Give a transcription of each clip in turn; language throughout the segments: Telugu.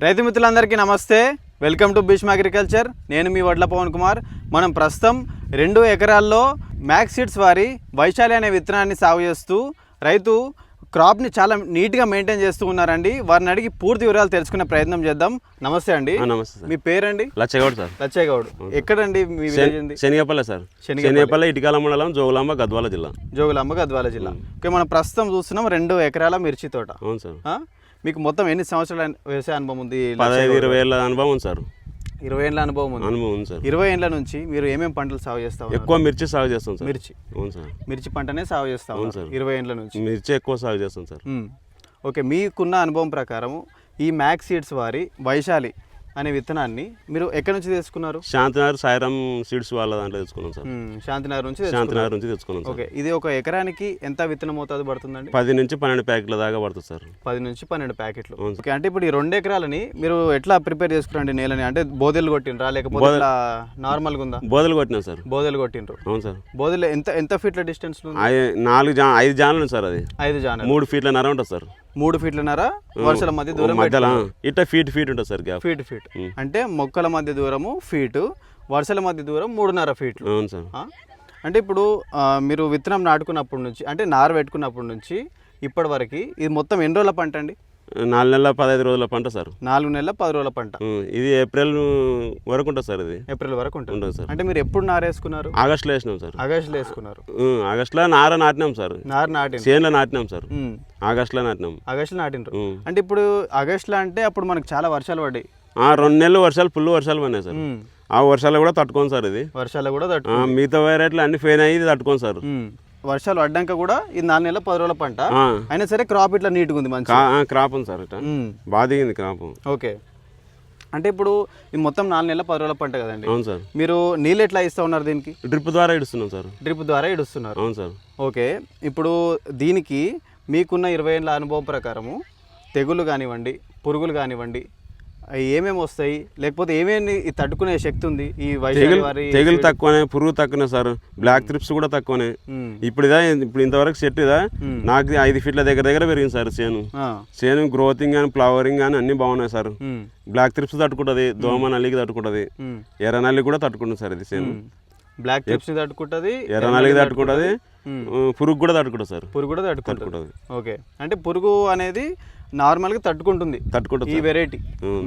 రైతు మిత్రులందరికీ నమస్తే. Welcome to Bhishma Agriculture. నేను మీ వడ్ల పవన్ కుమార్. మనం ప్రస్తుతం 2 ఎకరాల్లో మ్యాక్స్ సీడ్స్ వారి వైశాలి అనే విత్తనాన్ని సాగు చేస్తూ రైతు క్రాప్ని చాలా నీట్గా మెయింటైన్ చేస్తూ ఉన్నారండి. వారిని అడిగి పూర్తి వివరాలు తెలుసుకునే ప్రయత్నం చేద్దాం. నమస్తే అండి. నమస్తే. మీ పేరండి? లచ్చగౌడ్ సార్. లచ్చగౌడ్. ఎక్కడండి మీ విలేజ్? శనిగపల్లె సార్. శనిగపల్లె, ఇటికాల మండలం, జోగులాంబ, గద్వాల జిల్లా. జోగులాంబ, గద్వాల జిల్లా. ఓకే, మనం ప్రస్తుతం చూస్తున్నాం 2 ఎకరాల మిర్చి తోట. అవును సార్. మీకు మొత్తం ఎన్ని సంవత్సరాల వ్యవసాయ అనుభవం ఉంది? 15-20 ఏళ్ళ అనుభవం ఉంది సార్. 20 ఏళ్ళ అనుభవం ఉంది సార్. 20 ఏళ్ళ నుంచి మీరు ఏమేమి పంటలు సాగు చేస్తావు? ఎక్కువ మిర్చి సాగు చేస్తాం సార్. మిర్చి. అవును సార్. మిర్చి పంటనే సాగు చేస్తాం సార్. 20 ఏళ్ళ నుంచి మిర్చి ఎక్కువ సాగు చేస్తాం సార్. ఓకే, మీకున్న అనుభవం ప్రకారం ఈ మ్యాక్స్ సీడ్స్ వారి వైశాలి అనే విత్తనాన్ని మీరు ఎక్కడి నుంచి తీసుకున్నారు? శాంతినగర్ సాయిరామ్ సీడ్స్ వాళ్ళ దాంట్లో తెచ్చుకున్నాం సార్. శాంతినగర్ నుంచి తెచ్చుకున్నాం. ఓకే, ఇది ఒక ఎకరానికి ఎంత విత్తనం మోతాదు పడుతుందండి? 10 నుంచి 12 ప్యాకెట్ల దాకా పడుతుంది సార్. 10 నుంచి 12 ప్యాకెట్లు. ఓకే, అంటే ఇప్పుడు ఈ 2 ఎకరాలని మీరు ఎట్లా ప్రిపేర్ చేసుకురండి నేలని? అంటే బోదెలు కొట్టినరా లేకపోతే నార్మల్గా ఉందా? బోదెలు కొట్టినాం సార్. బోదెలు కొట్టినరు. అవును సార్. బోదెలు ఎంత ఫీట్ల డిస్టెన్స్? 5 జాన్లు సార్. అది 5 జాన్లు. 3 ఫీట్ల నర ఉంటుంది సార్. 3 ఫీట్లన్నర వరుసల మధ్య దూరం మధ్యలో ఇట్లా ఫీట్ ఉంటుంది సార్. ఫీట్ అంటే మొక్కల మధ్య దూరము ఫీటు, వరుసల మధ్య దూరం 3.5 ఫీట్లు. అవును సార్. అంటే ఇప్పుడు మీరు విత్తనం నాటుకున్నప్పటి నుంచి, అంటే నారు పెట్టుకున్నప్పటి నుంచి ఇప్పటి వరకు ఇది మొత్తం ఎన్ని రోజుల పంట అండి? 4 నెలల 15 రోజుల పంట సార్. 4 నెలల 10 రోజుల పంట. ఇది ఏప్రిల్ వరకు ఉంటుంది సార్. ఇది ఏప్రిల్ వరకు ఉంటుంది సార్. అంటే మీరు ఎప్పుడు నారు వేసుకున్నారు? ఆగస్టులో వేసినాం సార్. ఆగస్టులో వేసుకున్నారు. ఆగస్టులో నార నాటినాం సార్. నారు నాటిన చేనులో నాటినాం సార్. ఆగస్టులో నాటినాం. ఆగస్టులో నాటినారు. అంటే ఇప్పుడు ఆగస్టులో అంటే అప్పుడు మనకు చాలా వర్షాలు పడ్డాయి. 2 నెలలు వర్షాలు, ఫుల్ వర్షాలు పడినాయి సార్. ఆ వర్షాలు కూడా తట్టుకోండి సార్. ఇది వర్షాలు కూడా తట్టుకోండి. మిగతా వైరట్లు అన్ని ఫెయిన్ అయ్యి తట్టుకోండి సార్. వర్షాలు పడ్డాక కూడా ఇది 4 నెలల 10 రోజుల పంట అయినా సరే క్రాప్ ఇట్లా నీట్గా ఉంది. మంచి క్రాప్ ఉంది సార్. ఇట్లా బాగా దిగింది క్రాప్. ఓకే, అంటే ఇప్పుడు ఇది మొత్తం 4 నెలల 10 రోజుల పంట కదండి. అవును సార్. మీరు నీళ్ళు ఎట్లా ఇస్తా ఉన్నారు దీనికి? డ్రిప్ ద్వారా ఇడుస్తున్నాం సార్. డ్రిప్ ద్వారా ఇడుస్తున్నారు. అవును సార్. ఓకే, ఇప్పుడు దీనికి మీకున్న 20 ఏళ్ళ అనుభవం ప్రకారము తెగులు కానివ్వండి, పురుగులు కానివ్వండి, ఏమేమి వస్తాయి, లేకపోతే ఏమేమి తట్టుకునే శక్తి ఉంది ఈ వైశాలి? తెగులు తక్కువనే, పురుగు తక్కువనే సార్. బ్లాక్ త్రిప్స్ కూడా తక్కువనే. ఇప్పుడు ఇంతవరకు సెట్ ఇదా నాకు 5 ఫీట్ల దగ్గర పెరిగింది సార్. చేను గ్రోతింగ్ కానీ ఫ్లవరింగ్ కానీ అన్ని బాగున్నాయి సార్. బ్లాక్ త్రిప్స్ తట్టుకుంటుంది, దోమ నల్లికి తట్టుకుంటుంది, ఎర్ర నల్లి కూడా తట్టుకుంటుంది సార్. ఇది చేను బ్లాక్ త్రిప్స్ తట్టుకుంటుంది, ఎర్ర నల్లికి తట్టుకుంటుంది, పురుగు కూడా తట్టుకుంటుంది సార్. పురుగు కూడా తట్టుకుంటుంది. ఓకే, అంటే పురుగు అనేది నార్మల్గా తట్టుకుంటుంది ఈ వెరైటీ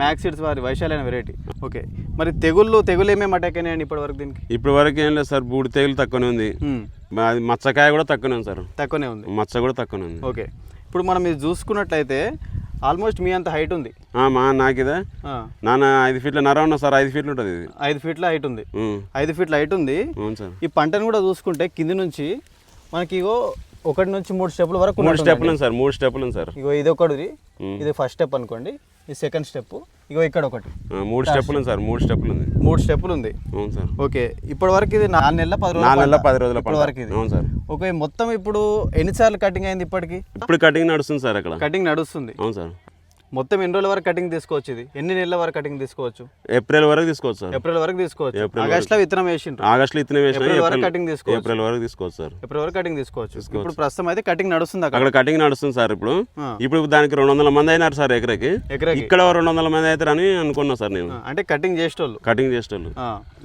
మ్యాక్స్ సీడ్స్ వారి వైశాలి అనే వెరైటీ. ఓకే, మరి తెగుళ్ళు ఏమేమి అటాక్ అయినాయండి ఇప్పటి వరకు దీనికి? ఇప్పటి వరకు ఏం లేదు సార్. బూడి తెగులు తక్కువనే ఉంది. మచ్చకాయ కూడా తక్కువనే ఉంది సార్. తక్కువనే ఉంది. మచ్చ కూడా తక్కువనే ఉంది. ఓకే, ఇప్పుడు మనం ఇది చూసుకున్నట్లయితే ఆల్మోస్ట్ మీ అంత హైట్ ఉంది. నాకు ఇదే నాన్న 5 ఫీట్ల నర ఉన్నా సార్. 5 ఫీట్లు ఉంటుంది. ఇది 5 ఫీట్ల హైట్ ఉంది. 5 ఫీట్ల హైట్ ఉంది. అవును సార్. ఈ పంటను కూడా చూసుకుంటే కింది నుంచి మనకి ఇగో 1 నుంచి 3 స్టెప్ల వరకు 3 స్టెప్లు ఉంది సార్. 3 స్టెప్లు ఉంది సార్. ఇగో ఇది ఒకటి, ఇది ఫస్ట్ స్టెప్ అనుకోండి, ఇది సెకండ్ స్టెప్, ఇగో ఇక్కడ ఒకటి. 3 స్టెప్లు ఉంది సార్. 3 స్టెప్లు ఉంది. 3 స్టెప్లు ఉంది. అవును సార్. ఓకే, ఇప్పటి వరకు ఇది 4 నెలల 10 రోజులు. 4 నెలల 10 రోజుల ఇప్పటి వరకు ఇది. అవును సార్. ఓకే, మొత్తం ఇప్పుడు ఎన్నిసార్లు కటింగ్ అయింది ఇప్పటికి? ఇప్పుడు కటింగ్ నడుస్తుంది సార్. అక్కడ కటింగ్ నడుస్తుంది. అవును సార్. మొత్తం ఎన్ని రోజుల వరకు కటింగ్ తీసుకోవచ్చు? ఇది ఎన్ని నెలల వరకు కటింగ్ తీసుకోవచ్చు? ఏప్రిల్ వరకు తీసుకోవచ్చు సార్. ఏప్రిల్ వరకు తీసుకోవచ్చు. ఆగస్టులో విత్తనం వేసిండ్రు. ఆగస్టులో విత్తనం వేసిన ఏప్రిల్ వరకు కటింగ్ తీసుకోవచ్చు. ఏప్రిల్ వరకు తీసుకోవచ్చు సార్. ఏప్రిల్ వరకు కటింగ్ తీసుకోవచ్చు. ఇప్పుడు ప్రస్తుతం అయితే కటింగ్ నడుస్తుంది. అక్కడ కటింగ్ నడుస్తుంది సార్. ఇప్పుడు దానికి 200 మంది అయినారు సార్ ఎకరకి. ఇక్కడ 200 మంది అవుతారని అనుకున్నా సార్ నేను. అంటే కటింగ్ చేసేటోళ్ళు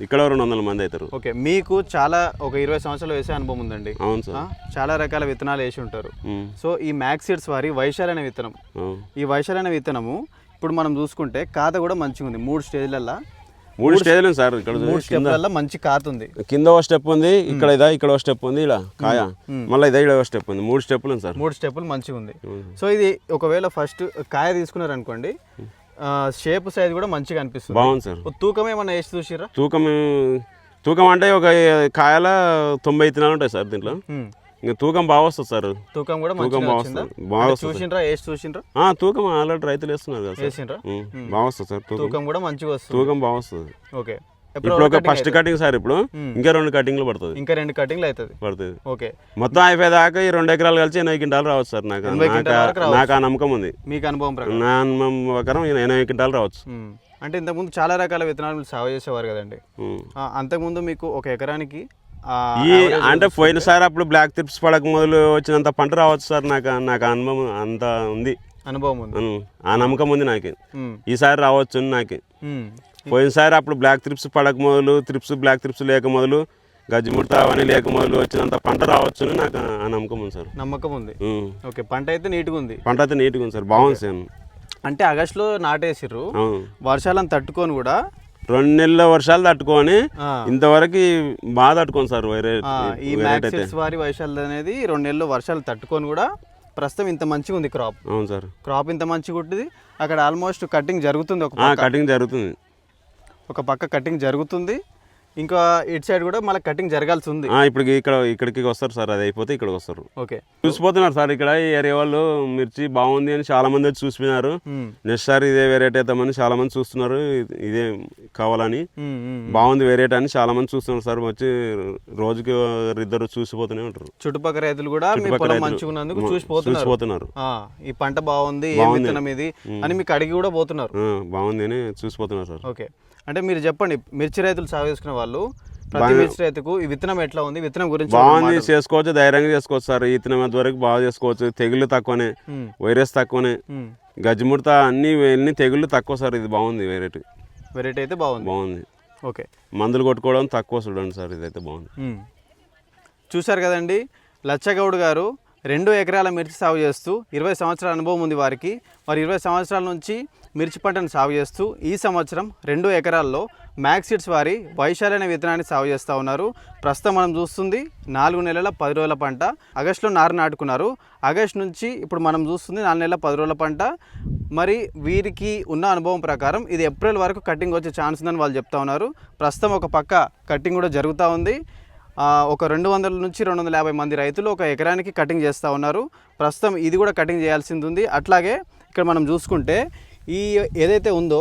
ఇక్కడ 200 మంది అవుతారు. ఓకే, మీకు చాలా ఒక 20 సంవత్సరాలు వేసే అనుభవం ఉందండి. అవును సార్. చాలా రకాల విత్తనాలు వేసి ఉంటారు. సో ఈ మ్యాక్స్ సీడ్స్ వారి వైశాలి అనే విత్తనం, ఈ వైశాలి అనే విత్తనము ఇప్పుడు మనం చూసుకుంటే కాత కూడా మంచిగా ఉంది. 3 స్టేజ్లలో 3 స్టేజ్లు సార్. ఇక్కడ 3 స్టెప్లలో మంచి కాత ఉంది. కింద ఒక స్టెప్ ఉంది, ఇక్కడ ఒక స్టెప్ ఉంది, ఇలా కాయ మళ్ళీ ఇదే ఒక స్టెప్ ఉంది. 3 స్టెప్లు ఉంది సార్. 3 స్టెప్లు మంచిగా ఉంది. సో ఇది ఒకవేళ ఫస్ట్ కాయ తీసుకున్నారు అనుకోండి, షేప్ సైజ్ కూడా మంచిగా అనిపిస్తుంది. బాగుంది సార్. తూకం ఏమన్నా వేసి చూసిరా? తూకం అంటే ఒక కాయల 90 విత్తనాలు ఉంటాయి సార్ దీంట్లో. ఇంకా తూకం బాగా వస్తుంది సార్. తూకం కూడా బాగా వస్తుంది. తూకం ఆల్రెడీ రైతులు వేస్తున్నారు కదా సార్. బాగా వస్తుంది సార్. తూకం కూడా మంచిగా వస్తుంది. తూకం బాగా వస్తుంది. ఓకే, ఇప్పుడు ఒక ఫస్ట్ కటింగ్ సార్. ఇప్పుడు ఇంకా 2 కటింగ్లు పడుతుంది. ఇంకా 2 కటింగ్లు పడుతుంది. ఓకే, మొత్తం అయిపోయేదాకా ఈ 2 ఎకరాలు కలిసి 80 క్వింటాలు రావచ్చు సార్. నాకు ఆ నమ్మకం ఉంది. మీకు అనుభవం ప్రకారం? నా అనుభవం ప్రకారం 80 క్వింటాలు రావచ్చు. అంటే ఇంతకుముందు చాలా రకాల విత్తనాలు సాగు చేసేవారు కదండి. అంతకుముందు మీకు ఒక ఎకరానికి అంటే పోయినసారి అప్పుడు బ్లాక్ త్రిప్స్ పడక మొదలు వచ్చినంత పంట రావచ్చు సార్. నాకు అనుభవం అంత ఉంది. అనుభవం ఉంది. ఆ నమ్మకం ఉంది నాకే. ఉమ్, ఈసారి రావచ్చు నాకే. ఉమ్, పోయినసారి అప్పుడు బ్లాక్ త్రిప్స్ పడక మొదలు బ్లాక్ త్రిప్స్ లేక మొదలు గజ్జిముడత అవన్నీ లేక మొదలు వచ్చినంత పంట రావచ్చు నాకు ఆ నమ్మకం ఉంది సార్. నమ్మకం ఉంది. ఓకే, పంట అయితే నీట్గా ఉంది. పంట అయితే నీట్గా ఉంది సార్, బాగుంది సార్. అంటే ఆగస్టులో నాటేసిర్రు, వర్షాలను తట్టుకొని కూడా 2 నెలల వర్షాలు తట్టుకొని ఇంతవరకు బాగా తట్టుకోండి సార్. ఈ మ్యాక్సిడ్స్ వారి వైశాల్యం అనేది 2 నెలలు వర్షాలు తట్టుకొని కూడా ప్రస్తుతం ఇంత మంచిగా ఉంది క్రాప్. అవును సార్, క్రాప్ ఇంత మంచిగా ఉంటుంది. అక్కడ ఆల్మోస్ట్ కటింగ్ జరుగుతుంది, కటింగ్ జరుగుతుంది, ఒక పక్క కటింగ్ జరుగుతుంది. ఇంకా ఇటు సైడ్ కూడా మళ్ళీ కటింగ్ జరగాల్సి ఉంది. ఇప్పుడు ఇక్కడికి వస్తారు సార్, అది అయిపోతే ఇక్కడికి వస్తారు. ఓకే, చూసిపోతున్నారు సార్. ఇక్కడ ఈ ఏరియా వాళ్ళు మిర్చి బాగుంది అని చాలా మంది వచ్చి చూసిపోయినారు. నెక్స్ట్ సార్ ఇదే వెరైటీ అవుతామని చాలా మంది చూస్తున్నారు, ఇదే కావాలని. బాగుంది వెరైటీ అని చాలా మంది చూస్తున్నారు సార్. వచ్చి రోజుకి 2 చూసిపోతూనే ఉంటారు. చుట్టుపక్కల రైతులు కూడా మంచిగా ఉన్నందుకు చూసిపోతున్నారు. ఈ పంట బాగుంది, ఏ విత్తనం ఇది అని మీకు అడిగి కూడా పోతున్నారు. బాగుంది అని చూసిపోతున్నారు సార్. ఓకే, అంటే మీరు చెప్పండి, మిర్చి రైతులు సాగు చేసుకునే వాళ్ళు ప్రతి మిర్చి రైతుకు ఈ విత్తనం ఎట్లా ఉంది, విత్తనం గురించి బాగుంది, చేసుకోవచ్చు, ధైర్యంగా చేసుకోవచ్చు సార్. ఈ విత్తనం వరకు బాగా చేసుకోవచ్చు. తెగుళ్ళు తక్కువనే, వైరస్ తక్కువనే, గజ్జిముడత అన్ని తెగుళ్ళు తక్కువ సార్. ఇది బాగుంది వెరైటీ అయితే బాగుంది. ఓకే, మందులు కొట్టుకోవడం తక్కువ చూడండి సార్, ఇదైతే బాగుంది. చూశారు కదండి, లచ్చగౌడ్ గారు 2 ఎకరాల మిర్చి సాగు చేస్తూ 20 సంవత్సరాల అనుభవం ఉంది వారికి. వారు 20 సంవత్సరాల నుంచి మిర్చి పంటను సాగు చేస్తూ ఈ సంవత్సరం 2 ఎకరాల్లో మ్యాక్సిడ్స్ వారి వైశాలి అనే విత్తనాన్ని సాగు చేస్తూ ఉన్నారు. ప్రస్తుతం మనం చూస్తుంది 4 నెలల 10 రోజుల పంట. ఆగస్టులో నాటుకున్నారు. ఆగస్టు నుంచి ఇప్పుడు మనం చూస్తుంది 4 నెలల 10 రోజుల పంట. మరి వీరికి ఉన్న అనుభవం ప్రకారం ఇది ఏప్రిల్ వరకు కటింగ్ వచ్చే ఛాన్స్ ఉందని వాళ్ళు చెప్తా ఉన్నారు. ప్రస్తుతం ఒక పక్క కటింగ్ కూడా జరుగుతూ ఉంది. ఒక 200 నుంచి 250 మంది రైతులు ఒక ఎకరానికి కటింగ్ చేస్తూ ఉన్నారు. ప్రస్తుతం ఇది కూడా కటింగ్ చేయాల్సింది ఉంది. అట్లాగే ఇక్కడ మనం చూసుకుంటే ఈ ఏదైతే ఉందో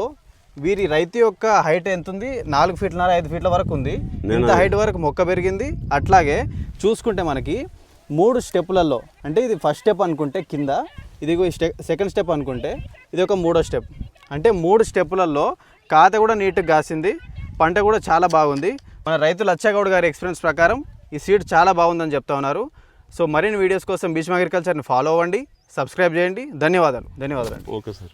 వీరి రైతు యొక్క హైట్ ఎంత ఉంది, 4 ఫీట్లన్నర 5 ఫీట్ల వరకు ఉంది. ఇంత హైట్ వరకు మొక్క పెరిగింది. అట్లాగే చూసుకుంటే మనకి 3 స్టెప్పులలో, అంటే ఇది ఫస్ట్ స్టెప్ అనుకుంటే కింద, ఇది సెకండ్ స్టెప్ అనుకుంటే ఇది ఒక 3వ స్టెప్. అంటే 3 స్టెప్పులలో కాత కూడా నీట్గా కాసింది, పంట కూడా చాలా బాగుంది. మన రైతు లచ్చగౌడ్ గారి ఎక్స్పీరియన్స్ ప్రకారం ఈ సీడ్ చాలా బాగుందని చెప్తా ఉన్నారు. సో మరిన్ని వీడియోస్ కోసం భీష్మ అగ్రికల్చర్ని ఫాలో అవ్వండి, సబ్స్క్రైబ్ చేయండి. ధన్యవాదాలు. Okay sir.